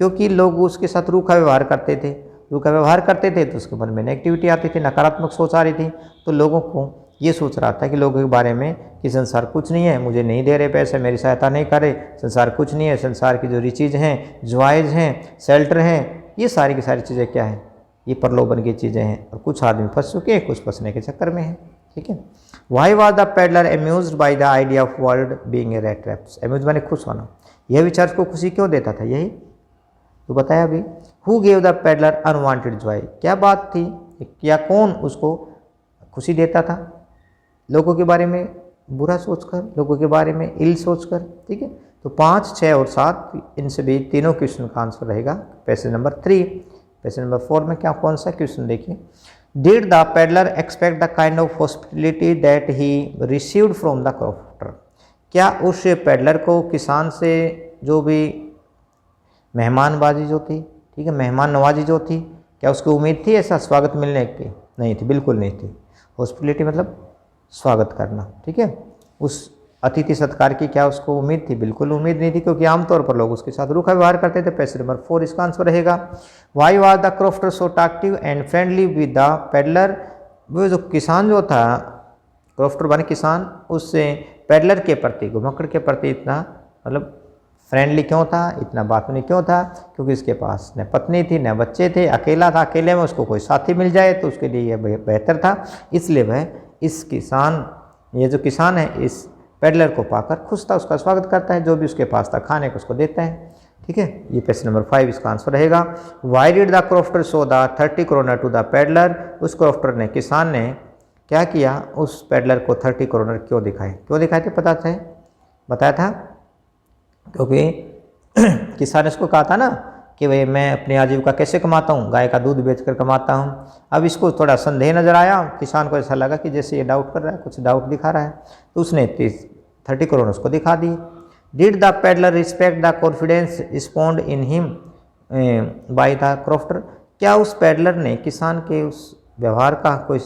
क्योंकि लोग उसके साथ रूखा व्यवहार करते थे, रूखा व्यवहार करते थे तो उसके मन में नेगेटिविटी आती थी, नकारात्मक सोच आ रही थी, तो लोगों को ये सोच रहा था कि लोगों के बारे में कि संसार कुछ नहीं है, मुझे नहीं दे रहे पैसे, मेरी सहायता नहीं करे, संसार कुछ नहीं है, संसार की जो रिचीज़ हैं, जॉयज़ हैं, शेल्टर हैं, ये सारी की सारी चीज़ें क्या हैं, ये प्रलोभन की चीज़ें हैं, और कुछ आदमी फंस चुके हैं, कुछ फंसने के चक्कर में हैं। ठीक है, why was the peddler amused by the idea of world being a rat traps. Amuse माने खुश होना, यह विचार को खुशी क्यों देता था, यही तो बताया अभी। Who gave the peddler unwanted Joy, क्या बात थी, क्या कौन उसको खुशी देता था, लोगों के बारे में बुरा सोचकर, लोगों के बारे में इल सोचकर। ठीक है, तो 5, 6 और 7 इन सभी तीनों क्वेश्चन का आंसर रहेगा पैसेज नंबर 3। पैसेज नंबर 4 में क्या कौन सा क्वेश्चन देखिए, did the peddler expect the kind of hospitality that he received from the crofter. क्या उस पेडलर को किसान से जो भी मेहमानबाजी जो थी, ठीक है, मेहमान नवाजी जो थी, क्या उसकी उम्मीद थी ऐसा स्वागत मिलने की? नहीं थी, बिल्कुल नहीं थी। हॉस्पिटलिटी मतलब स्वागत करना। ठीक है, उस अतिथि सत्कार की क्या उसको उम्मीद थी? बिल्कुल उम्मीद नहीं थी, क्योंकि आमतौर पर लोग उसके साथ रूखा व्यवहार करते थे। पेज नंबर 4 इसका आंसर रहेगा। Why was the crofter so talkative and friendly with the peddler? वो जो किसान जो था, क्रॉफ्टर बने किसान, उससे पेडलर के प्रति, घुमक्कड़ के प्रति इतना मतलब फ्रेंडली क्यों था, इतना बातूनी क्यों था? क्योंकि उसके पास न पत्नी थी न बच्चे थे, अकेला था। अकेले में उसको कोई साथी मिल जाए तो उसके लिए यह बेहतर था। इसलिए वह इस किसान, ये जो किसान है, इस पेडलर को पाकर खुश था, उसका स्वागत करता है, जो भी उसके पास था खाने को उसको देता है। ठीक है, ये क्वेश्चन नंबर 5 इसका आंसर रहेगा। Why did the crofter show the 30 kronor to the peddler? उस क्रॉफ्टर ने, किसान ने क्या किया, उस पेडलर को 30 करोनर क्यों दिखाए? क्यों दिखाए थे पता है, बताया था? क्योंकि किसान ने इसको कहा था ना कि भाई मैं अपनी आजीविका कैसे कमाता हूँ, गाय का दूध बेचकर कमाता हूँ। अब इसको थोड़ा संदेह नजर आया, किसान को ऐसा लगा कि जैसे ये डाउट कर रहा है, कुछ डाउट दिखा रहा है, तो उसने 30 करोड़ उसको दिखा दी। Did the peddler respect the confidence reposed in him by the crofter? क्या उस पेडलर ने किसान के उस व्यवहार का, कोई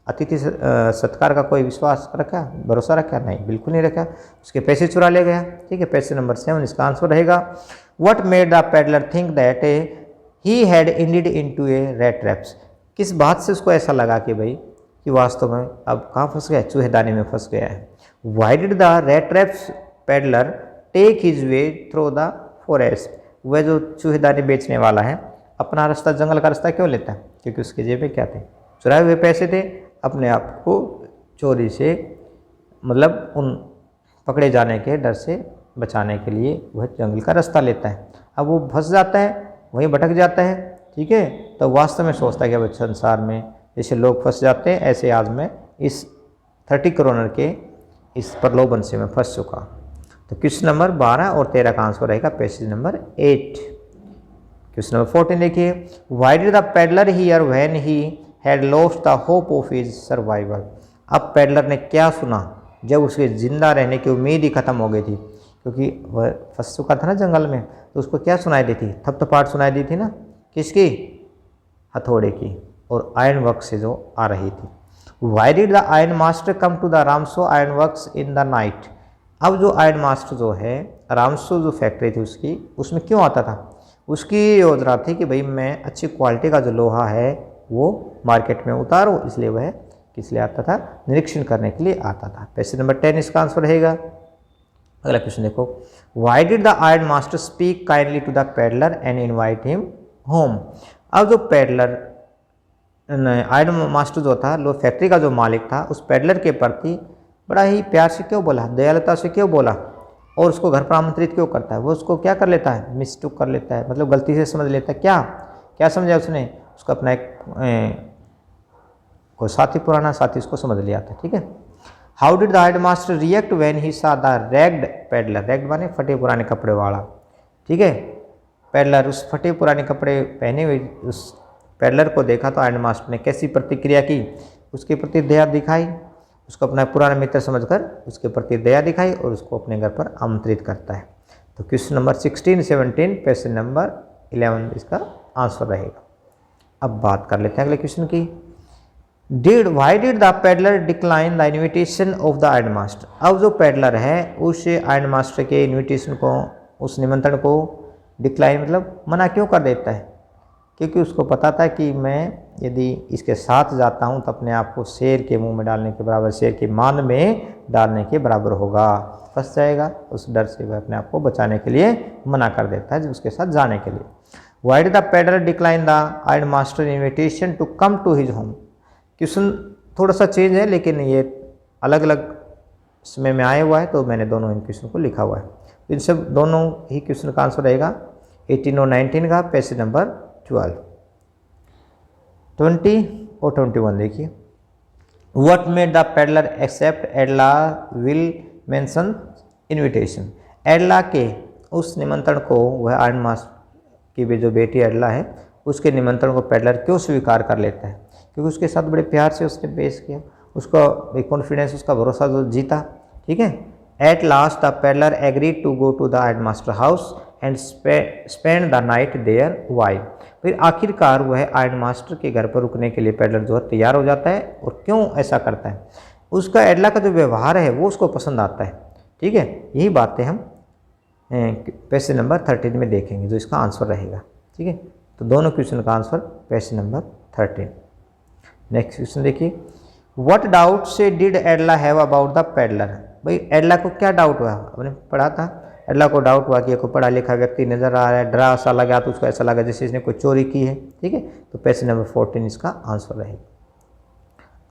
अतिथि सत्कार का कोई विश्वास रखा, भरोसा रखा? नहीं, बिल्कुल नहीं रखा। उसके पैसे चुरा ले गया। ठीक है, पैसे नंबर 7 इसका आंसर रहेगा। What made the peddler think that he had ended into A rat traps? किस बात से उसको ऐसा लगा कि भाई कि वास्तव में अब कहाँ फंस गया, चूहेदानी में फंस गया है। Why did the rat traps peddler take his way through the forest? वह जो चूहेदानी बेचने वाला है अपना रास्ता, जंगल का रास्ता क्यों लेता है? क्योंकि उसके जेब में क्या थे? चुराए हुए पैसे थे। अपने आप को चोरी से, मतलब उन पकड़े जाने के डर से बचाने के लिए वह जंगल का रास्ता लेता है। अब वो फंस जाता है, वहीं भटक जाता है। ठीक है, तो वास्तव में सोचता है कि अब संसार में जैसे लोग फंस जाते हैं, ऐसे आज मैं इस 30 करोड़ के इस प्रलोभन से मैं फंस चुका। तो क्वेश्चन नंबर 12 और 13 का आंसर रहेगा पेज नंबर 8। क्वेश्चन नंबर 14 देखिए। Y did the peddler here when he had lost the hope of his survival? अब पेडलर ने क्या सुना जब उसके जिंदा रहने की उम्मीद ही खत्म हो गई थी, क्योंकि वह फंस चुका था ना जंगल में। तो उसको क्या सुनाई दी थी? थपथपाहट सुनाई दी थी ना, किसकी? हथौड़े की और आयरन वर्क से जो आ रही थी। Why did the iron master come to the Ramsjo iron works in the night? अब जो आयरन मास्टर जो है, रामसो जो फैक्ट्री थी उसकी, उसमें क्यों आता था? उसकी योजना थी कि भाई मैं अच्छी क्वालिटी का जो लोहा है वो मार्केट में उतारो, इसलिए वह किस लिए आता था? निरीक्षण करने के लिए आता था। क्वेश्चन नंबर 10 इसका आंसर रहेगा। अगला क्वेश्चन देखो। Why did the iron master speak kindly to the peddler and invite him home? अब जो पेडलर, आयरन मास्टर जो था, लो फैक्ट्री का जो मालिक था, उस पेडलर के प्रति बड़ा ही प्यार से क्यों बोला, दयालुता से क्यों बोला, और उसको घर पर आमंत्रित क्यों करता है? वो उसको क्या कर लेता है? मिस्टेक कर लेता है, मतलब गलती से समझ लेता है। क्या क्या समझा उसने? उसका अपना एक कोई साथी, पुराना साथी उसको समझ लिया था। ठीक है। How did the head master react when he सा द रैग्ड पेडलर? रैग्ड माने फटे पुराने कपड़े वाला। ठीक है, पेडलर उस फटे पुराने कपड़े पहने हुए उस पेडलर को देखा तो आयरन मास्टर ने कैसी प्रतिक्रिया की? उसके प्रति दया दिखाई, उसको अपना पुराना मित्र समझकर उसके प्रति दया दिखाई और उसको अपने घर पर आमंत्रित करता है। तो क्वेश्चन नंबर 16, 17, क्वेश्चन नंबर 11 इसका आंसर रहेगा। अब बात कर लेते हैं अगले क्वेश्चन की। Y did the peddler decline the invitation of the iron master? अब जो पेडलर है उस आयरन मास्टर के इन्विटेशन को, उस निमंत्रण को डिक्लाइन मतलब मना क्यों कर देता है? क्योंकि उसको पता था कि मैं यदि इसके साथ जाता हूं तो अपने आप को शेर के मुंह में डालने के बराबर, शेर के मान में डालने के बराबर होगा, फंस जाएगा। उस डर से वह अपने आप को बचाने के लिए मना कर देता है उसके साथ जाने के लिए। Why did the peddler decline the iron master invitation to come to his home? Question थोड़ा सा चेंज है, लेकिन ये अलग अलग समय में आया हुआ है, तो मैंने दोनों इन क्वेश्चन को लिखा हुआ है। इन सब दोनों ही क्वेश्चन का आंसर रहेगा 18 और 19 का पेज नंबर 12, 20 और 21 देखिए। What made the peddler accept Edla Willmansson invitation? एडला के उस निमंत्रण को, वह आयरन मास्टर की भी जो बेटी एडला है उसके निमंत्रण को पेडलर क्यों स्वीकार कर लेता है? क्योंकि उसके साथ बड़े प्यार से उसने पेश किया, उसका एक कॉन्फिडेंस, उसका भरोसा जो जीता। ठीक है। At last the peddler agreed to go to the iron master house and spend the night there. Why? फिर आखिरकार वह आयरन मास्टर के घर पर रुकने के लिए पेडलर जो है तैयार हो जाता है। और क्यों ऐसा करता है? उसका एडला का जो व्यवहार है वो उसको पसंद आता है। ठीक है, यही बातें हम क्वेश्चन नंबर 13 में देखेंगे जो इसका आंसर रहेगा। ठीक है, तो दोनों क्वेश्चन का answer question number 13। Next question देखिए, व्हाट डाउट से did एडला have about the peddler. भाई एडला को क्या डाउट हुआ, आपने पढ़ा था, एडला को डाउट हुआ कि कोई पढ़ा लिखा व्यक्ति नजर आ रहा है, डरा सा लगा तो उसको ऐसा लगा जैसे इसने कोई चोरी की है। ठीक है, तो क्वेश्चन नंबर 14 इसका आंसर रहेगा।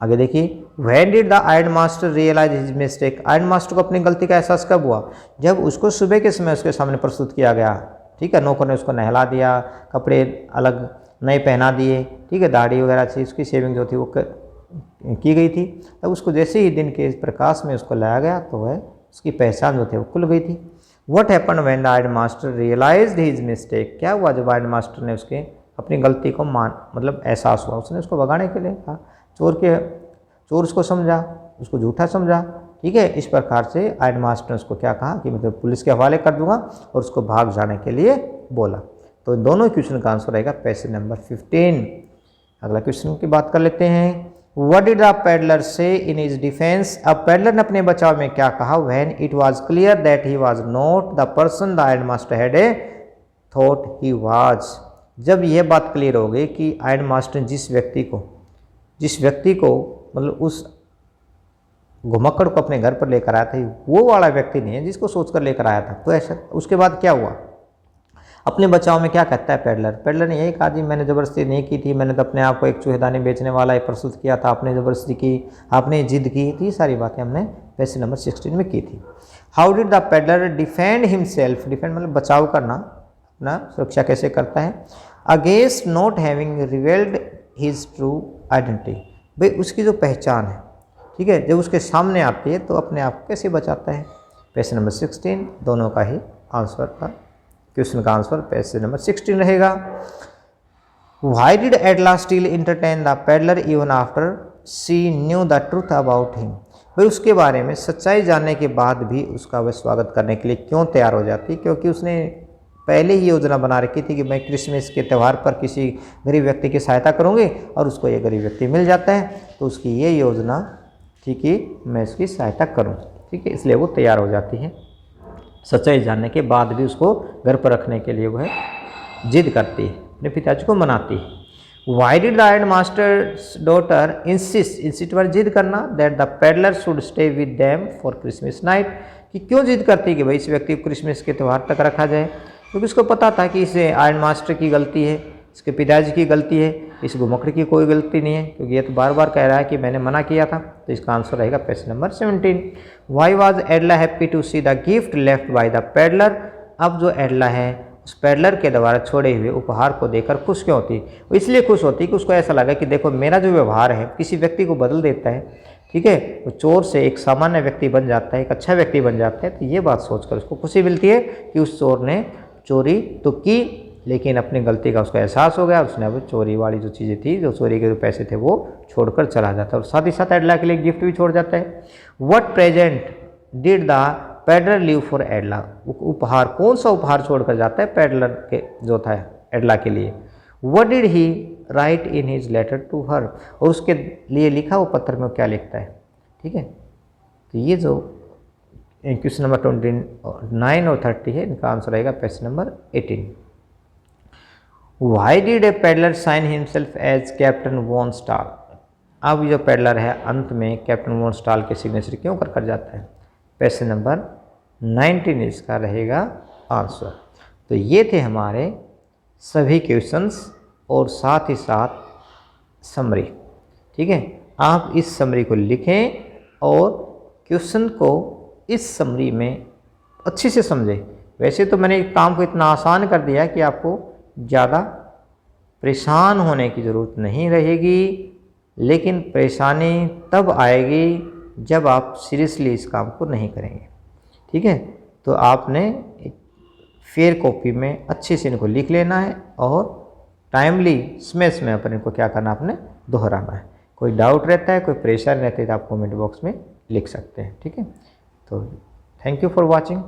आगे देखिए, when did the iron master realise his mistake. Iron master को अपनी गलती का एहसास कब हुआ, जब उसको सुबह के समय उसके सामने प्रस्तुत किया गया। ठीक है, नौकर ने उसको नहला दिया, कपड़े अलग नए पहना दिए। ठीक है, दाढ़ी वगैरह थी, उसकी शेविंग जो थी वो की गई थी। तब उसको जैसे ही दिन के प्रकाश में उसको लाया गया तो वह उसकी पहचान जो थी वो खुल गई थी। What happened when the iron master realised his mistake. क्या हुआ जब आयरन मास्टर ने उसके अपनी गलती को मतलब एहसास हुआ, उसने उसको भगाने के लिए कहा, चोर उसको समझा, उसको झूठा समझा। ठीक है, इस प्रकार से आयरन मास्टर ने उसको क्या कहा कि मैं तो पुलिस के हवाले कर दूंगा और उसको भाग जाने के लिए बोला। तो दोनों क्वेश्चन का आंसर रहेगा क्वेश्चन नंबर 15। अगला क्वेश्चन की बात कर लेते हैं, व्हाट डिड द पेडलर से इन हिज डिफेंस। अब पेडलर ने अपने बचाव में क्या कहा, when it was clear that he was not the person the iron master had thought he was. जब यह बात क्लियर हो गई कि आयरन मास्टर जिस व्यक्ति को मतलब उस घुमक्कड़ को अपने घर पर लेकर आया था, वो वाला व्यक्ति नहीं है जिसको सोचकर लेकर आया था। तो ऐसा उसके बाद क्या हुआ, अपने बचाव में क्या कहता है पेडलर ने यही कहा जी मैंने ज़बरदस्ती नहीं की थी, मैंने तो अपने आप को एक चूहेदानी बेचने वाला प्रस्तुत किया था, आपने ज़बरदस्ती की, आपने जिद की थी। सारी बातें हमने क्वेश्चन नंबर 16 में की थी। How did the peddler defend himself. Defend मतलब बचाव करना, अपना सुरक्षा कैसे करता है, against not having revelled his true identity. भाई उसकी जो पहचान है, ठीक है, जब उसके सामने आती है तो अपने आप को कैसे बचाता है। क्वेश्चन नंबर 16 दोनों का ही आंसर का क्वेश्चन का आंसर क्वेश्चन नंबर 16 रहेगा। Why did एडला still entertain the peddler even after she knew the truth about him. भाई उसके बारे में सच्चाई जानने के बाद भी उसका वह स्वागत करने के लिए क्यों तैयार हो जाती, क्योंकि उसने पहले ही योजना बना रखी थी कि मैं क्रिसमस के त्यौहार पर किसी गरीब व्यक्ति की सहायता करूंगी और उसको ये गरीब व्यक्ति मिल जाता है, तो उसकी ये योजना थी कि मैं इसकी सहायता करूं। ठीक है, इसलिए वो तैयार हो जाती है। सच्चाई जानने के बाद भी उसको घर पर रखने के लिए वह जिद करती है, अपने पिताजी को मनाती है। Why did the iron masters daughter insist पर जिद करना that the peddler should stay with them for Christmas night, कि क्यों जिद करती है कि भाई इस व्यक्ति को क्रिसमस के त्यौहार तक रखा जाए, क्योंकि उसको पता था कि इसे आयरन मास्टर की गलती है, इसके पिताजी की गलती है, इस घुमक्कड़ की कोई गलती नहीं है, क्योंकि ये तो बार बार कह रहा है कि मैंने मना किया था। तो इसका आंसर रहेगा question number 17। Why was Edla happy to see the gift left by the peddler. अब जो एडला है उस पेडलर के द्वारा छोड़े हुए उपहार को देखकर खुश क्यों होती, वो इसलिए खुश होती कि उसको ऐसा लगा कि देखो मेरा जो व्यवहार है किसी व्यक्ति को बदल देता है। ठीक है, वो चोर से एक सामान्य व्यक्ति बन जाता है, एक अच्छा व्यक्ति बन जाता है। तो ये बात सोचकर उसको खुशी मिलती है कि उस चोर ने चोरी तो की लेकिन अपनी गलती का उसको एहसास हो गया, उसने अब चोरी वाली जो चीज़ें थी, जो चोरी के जो पैसे थे वो छोड़कर चला जाता है और साथ ही साथ एडला के लिए गिफ्ट भी छोड़ जाता है। What present did the peddler leave for Edla. उपहार, कौन सा उपहार छोड़कर जाता है पेडलर के जो था एडला के लिए। What did he write in his letter to her, और उसके लिए लिखा वो पत्र में क्या लिखता है। ठीक है, तो ये जो क्वेश्चन नंबर 29 और 30 है, इनका आंसर रहेगा question number 18। Why did a peddler sign himself as captain von Stahl. अब जो पेडलर है अंत में कैप्टन वॉन स्टाल के सिग्नेचर क्यों कर जाता है। क्वेश्चन नंबर 19 इसका रहेगा आंसर। तो ये थे हमारे सभी क्वेश्चंस और साथ ही साथ समरी। ठीक है, आप इस समरी को लिखें और क्वेश्चन को इस समरी में अच्छे से समझें। वैसे तो मैंने काम को इतना आसान कर दिया कि आपको ज़्यादा परेशान होने की ज़रूरत नहीं रहेगी, लेकिन परेशानी तब आएगी जब आप सीरियसली इस काम को नहीं करेंगे। ठीक है, तो आपने फेयर कॉपी में अच्छे से इनको लिख लेना है और टाइमली समय पर इनको क्या करना, आपने दोहराना है। कोई डाउट रहता है, कोई परेशानी रहती है तो आप कमेंट बॉक्स में लिख सकते हैं। ठीक है, तो थैंक यू फॉर वॉचिंग।